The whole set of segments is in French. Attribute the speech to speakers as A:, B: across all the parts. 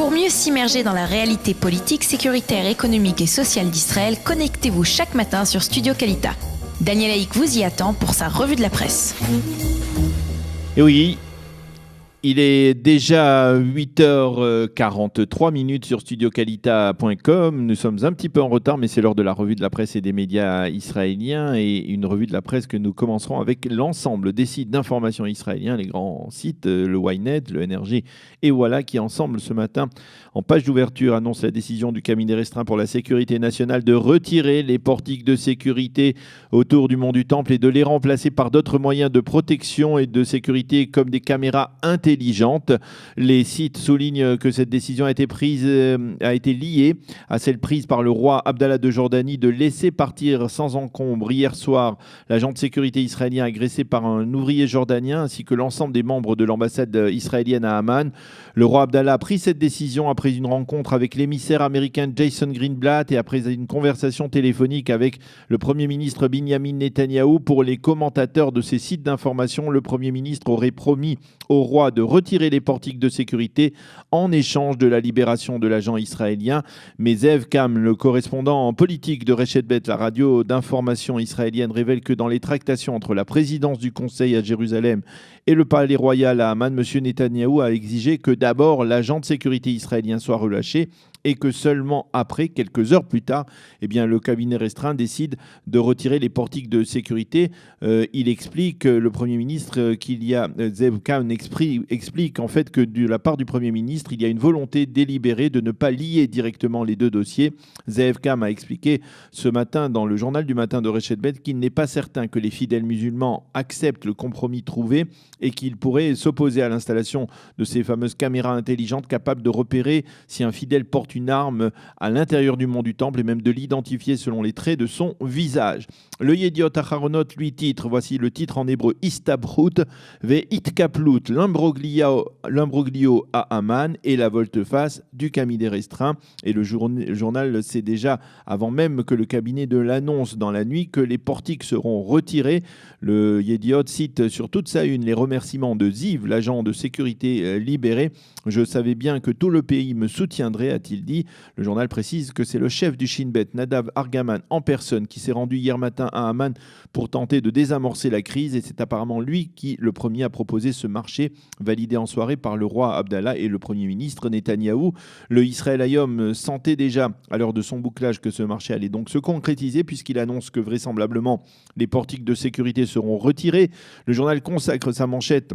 A: Pour mieux s'immerger dans la réalité politique, sécuritaire, économique et sociale d'Israël, connectez-vous chaque matin sur Studio Kalita. Daniel Haïk vous y attend pour sa revue de la presse.
B: Et oui, il est déjà 8h43 sur studiokalita.com. Nous sommes un petit peu en retard, mais c'est l'heure de la revue de la presse et des médias israéliens. Et une revue de la presse que nous commencerons avec l'ensemble des sites d'information israéliens, les grands sites, le Ynet, le NRJ et voilà, qui ensemble ce matin, en page d'ouverture, annoncent la décision du cabinet restreint pour la sécurité nationale de retirer les portiques de sécurité autour du mont du Temple et de les remplacer par d'autres moyens de protection et de sécurité comme des caméras intelligentes. Les sites soulignent que cette décision a été liée à celle prise par le roi Abdallah de Jordanie de laisser partir sans encombre hier soir l'agent de sécurité israélien agressé par un ouvrier jordanien ainsi que l'ensemble des membres de l'ambassade israélienne à Amman. Le roi Abdallah a pris cette décision après une rencontre avec l'émissaire américain Jason Greenblatt et après une conversation téléphonique avec le Premier ministre Binyamin Netanyahou. Pour les commentateurs de ces sites d'information, le Premier ministre aurait promis au roi de retirer les portiques de sécurité en échange de la libération de l'agent israélien. Mais Zev Kam, le correspondant en politique de Reshet Bet, la radio d'information israélienne, révèle que dans les tractations entre la présidence du Conseil à Jérusalem et le palais royal à Amman, M. Netanyahou a exigé que d'abord l'agent de sécurité israélien soit relâché et que seulement après, quelques heures plus tard, le cabinet restreint décide de retirer les portiques de sécurité. Il explique, le Premier ministre, Zev Kam explique en fait que de la part du Premier ministre, il y a une volonté délibérée de ne pas lier directement les deux dossiers. Zev Kam a expliqué ce matin dans le journal du matin de Reshet Bet qu'il n'est pas certain que les fidèles musulmans acceptent le compromis trouvé et qu'ils pourraient s'opposer à l'installation de ces fameuses caméras intelligentes capables de repérer si un fidèle porte une arme à l'intérieur du mont du Temple et même de l'identifier selon les traits de son visage. Le Yediot Aharonot lui titre, voici le titre en hébreu, Istabrut ve Itkaplut, l'imbroglio à Amman et la volte-face du cabinet restreint. Et le journal sait déjà, avant même que le cabinet de l'annonce dans la nuit, que les portiques seront retirés. Le Yediot cite sur toute sa une les remerciements de Ziv, l'agent de sécurité libéré. Je savais bien que tout le pays me soutiendrait, a-t-il dit. Le journal précise que c'est le chef du Shin Bet, Nadav Argaman, en personne, qui s'est rendu hier matin à Amman pour tenter de désamorcer la crise. Et c'est apparemment lui qui, le premier, a proposé ce marché validé en soirée par le roi Abdallah et le Premier ministre Netanyahou. Le Israël Hayom sentait déjà, à l'heure de son bouclage, que ce marché allait donc se concrétiser puisqu'il annonce que vraisemblablement les portiques de sécurité seront retirés. Le journal consacre sa manchette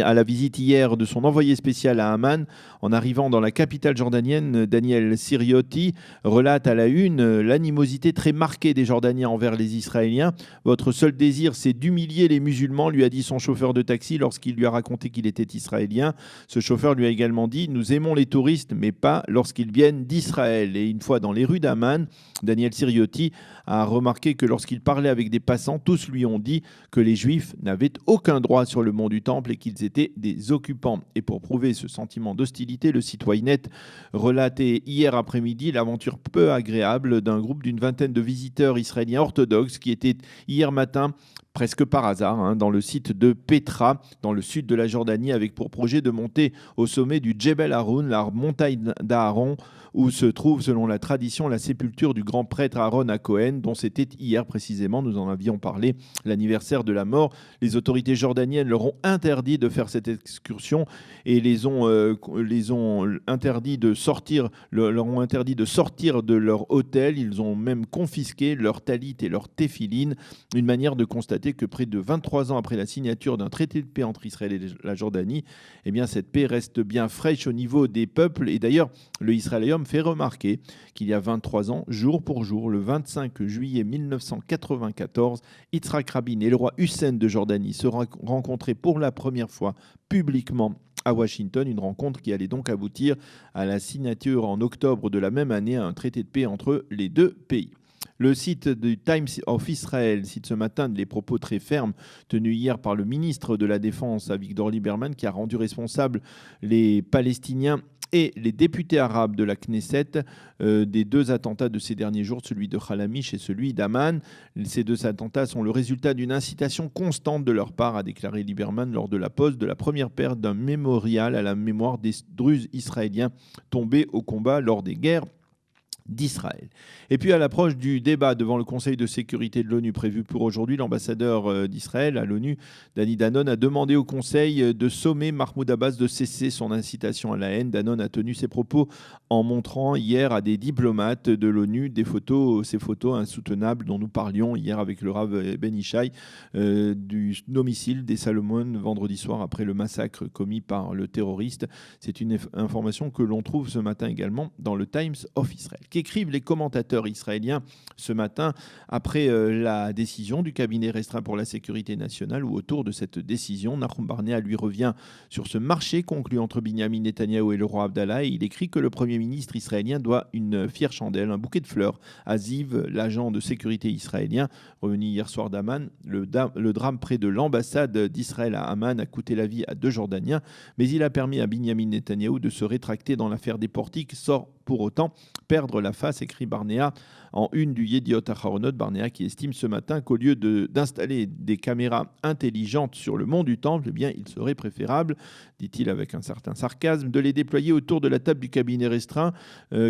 B: à la visite hier de son envoyé spécial à Amman. En arrivant dans la capitale jordanienne, Daniel Siriotti relate à la une l'animosité très marquée des Jordaniens envers les Israéliens. « Votre seul désir, c'est d'humilier les musulmans », lui a dit son chauffeur de taxi lorsqu'il lui a raconté qu'il était israélien. Ce chauffeur lui a également dit « Nous aimons les touristes, mais pas lorsqu'ils viennent d'Israël ». Et une fois dans les rues d'Amman, Daniel Siriotti a remarqué que lorsqu'il parlait avec des passants, tous lui ont dit que les Juifs n'avaient aucun droit sur le mont du Temple et qu'ils étaient des occupants. Et pour prouver ce sentiment d'hostilité, le site Ynet relatait hier après-midi l'aventure peu agréable d'un groupe d'une vingtaine de visiteurs israéliens orthodoxes qui étaient hier matin presque par hasard, dans le site de Petra, dans le sud de la Jordanie, avec pour projet de monter au sommet du Djebel Haroun, la montagne d'Aaron, où se trouve, selon la tradition, la sépulture du grand prêtre Aaron à Cohen, dont c'était hier précisément, nous en avions parlé, l'anniversaire de la mort. Les autorités jordaniennes leur ont interdit de faire cette excursion et leur ont interdit de sortir de leur hôtel. Ils ont même confisqué leur talit et leur téphiline, une manière de constater que près de 23 ans après la signature d'un traité de paix entre Israël et la Jordanie, cette paix reste bien fraîche au niveau des peuples. Et d'ailleurs, le Israël Hayom fait remarquer qu'il y a 23 ans, jour pour jour, le 25 juillet 1994, Yitzhak Rabin et le roi Hussein de Jordanie se rencontraient pour la première fois publiquement à Washington, une rencontre qui allait donc aboutir à la signature en octobre de la même année à un traité de paix entre les deux pays. Le site du Times of Israel cite ce matin les propos très fermes tenus hier par le ministre de la Défense, Avigdor Lieberman, qui a rendu responsables les Palestiniens et les députés arabes de la Knesset des deux attentats de ces derniers jours, celui de Khalamish et celui d'Amman. Ces deux attentats sont le résultat d'une incitation constante de leur part, a déclaré Lieberman lors de la pose de la première pierre d'un mémorial à la mémoire des Druzes israéliens tombés au combat lors des guerres d'Israël. Et puis à l'approche du débat devant le Conseil de sécurité de l'ONU prévu pour aujourd'hui, l'ambassadeur d'Israël à l'ONU, Dani Danon, a demandé au Conseil de sommer Mahmoud Abbas de cesser son incitation à la haine. Danon a tenu ses propos en montrant hier à des diplomates de l'ONU ces photos insoutenables dont nous parlions hier avec le Rav Ben Ishai du domicile des Salomon vendredi soir après le massacre commis par le terroriste. C'est une information que l'on trouve ce matin également dans le Times of Israel. Qu'écrivent les commentateurs israéliens ce matin après la décision du cabinet restreint pour la sécurité nationale, où autour de cette décision, Nahum Barnea lui revient sur ce marché conclu entre Binyamin Netanyahou et le roi Abdallah, et il écrit que le Premier ministre israélien doit une fière chandelle, un bouquet de fleurs à Ziv, l'agent de sécurité israélien, revenu hier soir d'Amman. Le drame près de l'ambassade d'Israël à Amman a coûté la vie à 2 Jordaniens, mais il a permis à Binyamin Netanyahou de se rétracter dans l'affaire des portiques, sans pour autant perdre la face, écrit Barnea en une du Yediot Aharonot. Barnea qui estime ce matin qu'au lieu d'installer des caméras intelligentes sur le mont du Temple, eh bien, il serait préférable, dit-il avec un certain sarcasme, de les déployer autour de la table du cabinet restreint,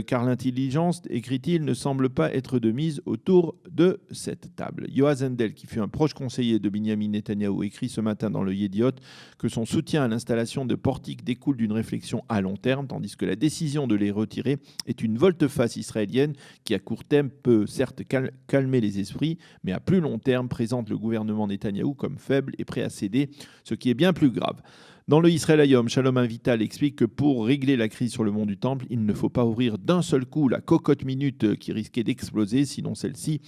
B: car l'intelligence, écrit-il, ne semble pas être de mise autour de cette table. Yoaz Hendel, qui fut un proche conseiller de Binyamin Netanyahou, écrit ce matin dans le Yediot que son soutien à l'installation de portiques découle d'une réflexion à long terme, tandis que la décision de les retirer est une volte-face israélienne qui, à court terme, peut certes calmer les esprits, mais à plus long terme présente le gouvernement Netanyahou comme faible et prêt à céder, ce qui est bien plus grave. Dans le Israël Hayom, Shalom Avital explique que pour régler la crise sur le mont du Temple, il ne faut pas ouvrir d'un seul coup la cocotte minute qui risquait d'exploser, sinon celle-ci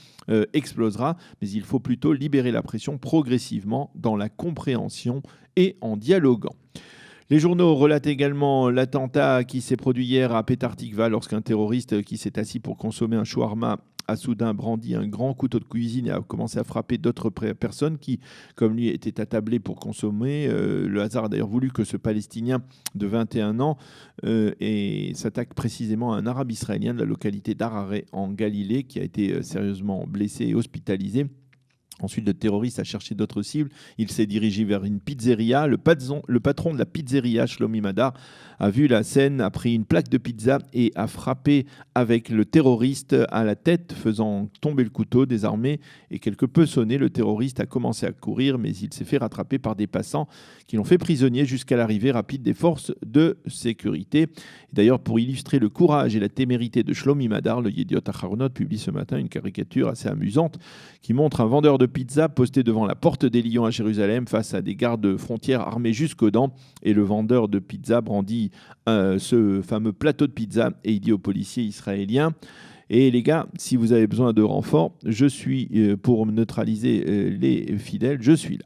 B: explosera, mais il faut plutôt libérer la pression progressivement dans la compréhension et en dialoguant. Les journaux relatent également l'attentat qui s'est produit hier à Petah Tikva lorsqu'un terroriste qui s'est assis pour consommer un shawarma a soudain brandi un grand couteau de cuisine et a commencé à frapper d'autres personnes qui, comme lui, étaient attablées pour consommer. Le hasard a d'ailleurs voulu que ce Palestinien de 21 ans s'attaque précisément à un Arabe israélien de la localité d'Harare en Galilée qui a été sérieusement blessé et hospitalisé. Ensuite, le terroriste a cherché d'autres cibles. Il s'est dirigé vers une pizzeria. Le patron de la pizzeria, Shlomi Madar, a vu la scène, a pris une plaque de pizza et a frappé avec le terroriste à la tête, faisant tomber le couteau. Désarmé et quelque peu sonné, le terroriste a commencé à courir, mais il s'est fait rattraper par des passants qui l'ont fait prisonnier jusqu'à l'arrivée rapide des forces de sécurité. Et d'ailleurs, pour illustrer le courage et la témérité de Shlomi Madar, le Yediot Aharonot publie ce matin une caricature assez amusante qui montre un vendeur de pizza posté devant la porte des Lions à Jérusalem face à des gardes frontières armés jusqu'aux dents, et le vendeur de pizza brandit ce fameux plateau de pizza et il dit aux policiers israéliens: et les gars, si vous avez besoin de renfort, je suis pour neutraliser les fidèles, je suis là.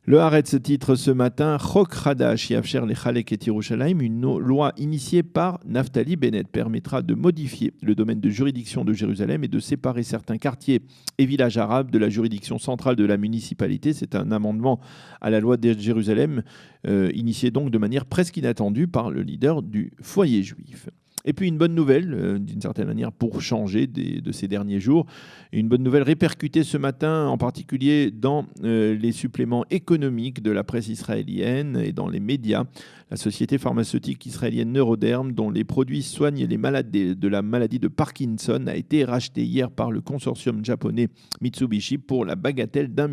B: Le Haaretz titre ce matin Chok Hadash Yafsher Lechalek et Yerushalayim, une loi initiée par Naftali Bennett permettra de modifier le domaine de juridiction de Jérusalem et de séparer certains quartiers et villages arabes de la juridiction centrale de la municipalité. C'est un amendement à la loi de Jérusalem initié donc de manière presque inattendue par le leader du foyer juif. Et puis une bonne nouvelle, d'une certaine manière, pour changer de ces derniers jours. Une bonne nouvelle répercutée ce matin, en particulier dans les suppléments économiques de la presse israélienne et dans les médias. La société pharmaceutique israélienne Neuroderm, dont les produits soignent les malades de la maladie de Parkinson, a été rachetée hier par le consortium japonais Mitsubishi pour la bagatelle d'1,1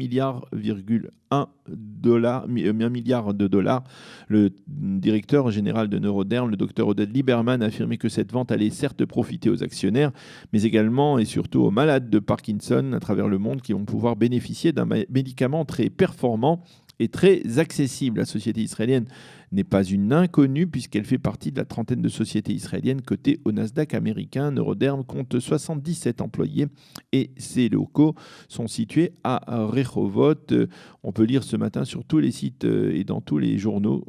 B: milliard de dollars. Le directeur général de Neuroderm, le docteur Oded Lieberman, a affirmé que cette vente allait certes profiter aux actionnaires, mais également et surtout aux malades de Parkinson à travers le monde qui vont pouvoir bénéficier d'un médicament très performant et très accessible. La société israélienne n'est pas une inconnue puisqu'elle fait partie de la trentaine de sociétés israéliennes cotées au Nasdaq américain. Neuroderm compte 77 employés et ses locaux sont situés à Rehovot. On peut lire ce matin sur tous les sites et dans tous les journaux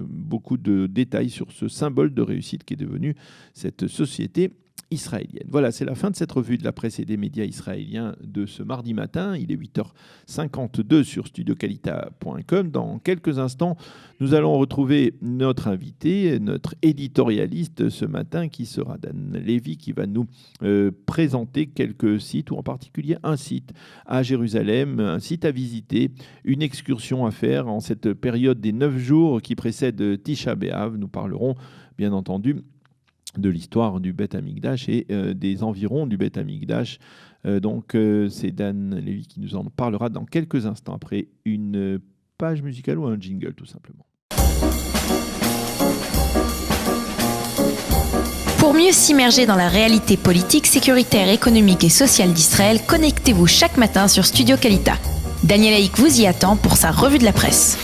B: beaucoup de détails sur ce symbole de réussite qui est devenu cette société israélienne. Voilà, c'est la fin de cette revue de la presse et des médias israéliens de ce mardi matin. Il est 8h52 sur studiocalita.com. Dans quelques instants, nous allons retrouver notre invité, notre éditorialiste ce matin, qui sera Dan Lévy, qui va nous présenter quelques sites, ou en particulier un site à Jérusalem, un site à visiter, une excursion à faire en cette période des 9 jours qui précède Tisha B'Av. Nous parlerons bien entendu de l'histoire du Beth Amikdash et des environs du Beth Amikdash. C'est Dan Lévy qui nous en parlera dans quelques instants, après une page musicale ou un jingle tout simplement.
A: Pour mieux s'immerger dans la réalité politique, sécuritaire, économique et sociale d'Israël, connectez-vous chaque matin sur Studio Kalita. Daniel Haïk vous y attend pour sa revue de la presse.